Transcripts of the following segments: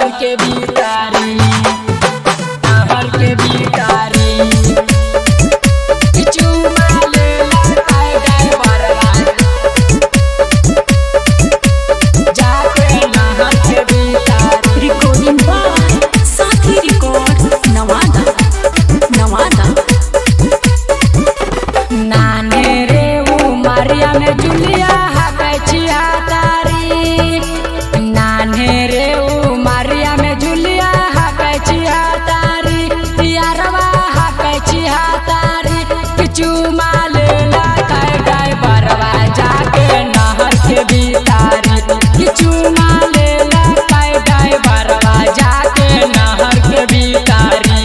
नहर के भीतारी, नहर के भीतारी चुमा लेला काहे ड्राइवरवा जाके नहर के भीतारी। रिकॉर्डिंग बाय साथी रिकॉर्ड नवादा नवादा। नाने रे उमरिया में जुलिया हकचिया तारी, नाने रे उमरिया में जुलिया हकचिया तारी, यारवा हकचिया तारी चुमा लेला काहे ड्राइवरवा जाके नहर के भीतारी, चुमा लेला काहे ड्राइवरवा जाके नहर के भीतारी।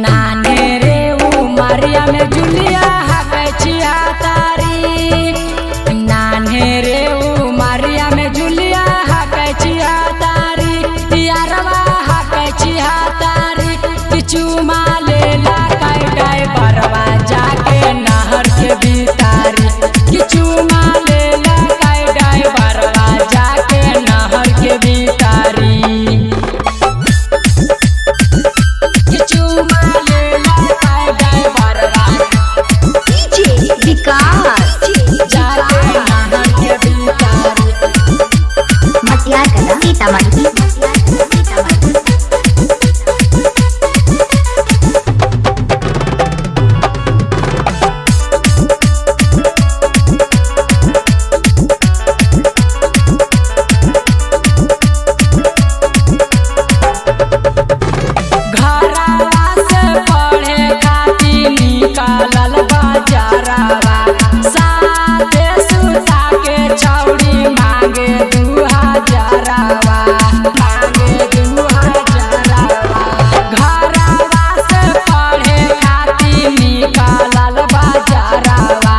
नाने रे उमरिया में जुलिया हकचिया तारी, नाने रे उमरिया में जुलिया हकचिया तारी, यारवा हकचिया तारी चुमा लेला काहे ड्राइवरवा जाके नहर के भीतारी, चुमा लेला काहे ड्राइवरवा जाके नहर के भीतारी। चुमा लेला काहे ड्राइवरवा डीजे विकास जाके नहर के भीतारी। मटियार कला सीतामढ़ी। घरवा से पढ़े खातिर निकालल बाजारवा, साथे सुता के छौड़ी मांगे 2000रवा, मांगे 2000रवा। घरवा से पढ़े खातिर निकालल बाजारवा,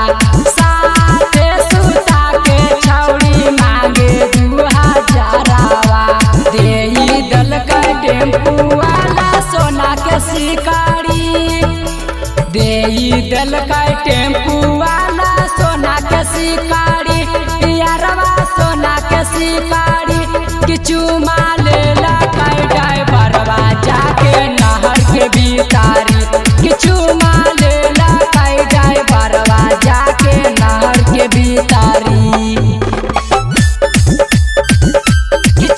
साथे सुता के छौड़ी मांगे 2000रवा। देई दल का टेम्पू वाला सोना के शिकारी, देई दल का टेम्पू वाला सोना के शिकारी, यारवा सोना के शिकारी चुमा लेला काहे ड्राइवरवा जाके नहर के भीतारी, चुमा लेला काहे ड्राइवरवा जाके नहर के भीतारी।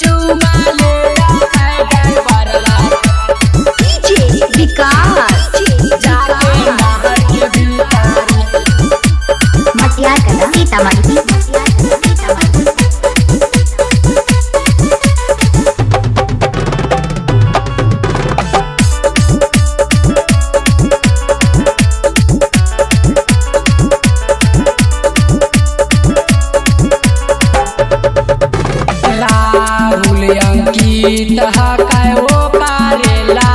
चुमा लेला काहे ड्राइवरवा डीजे विकास जाके नहर के भीतारी। मटियार कला सीतामढ़ी। राहुल अंकित हकाय ओ कारेला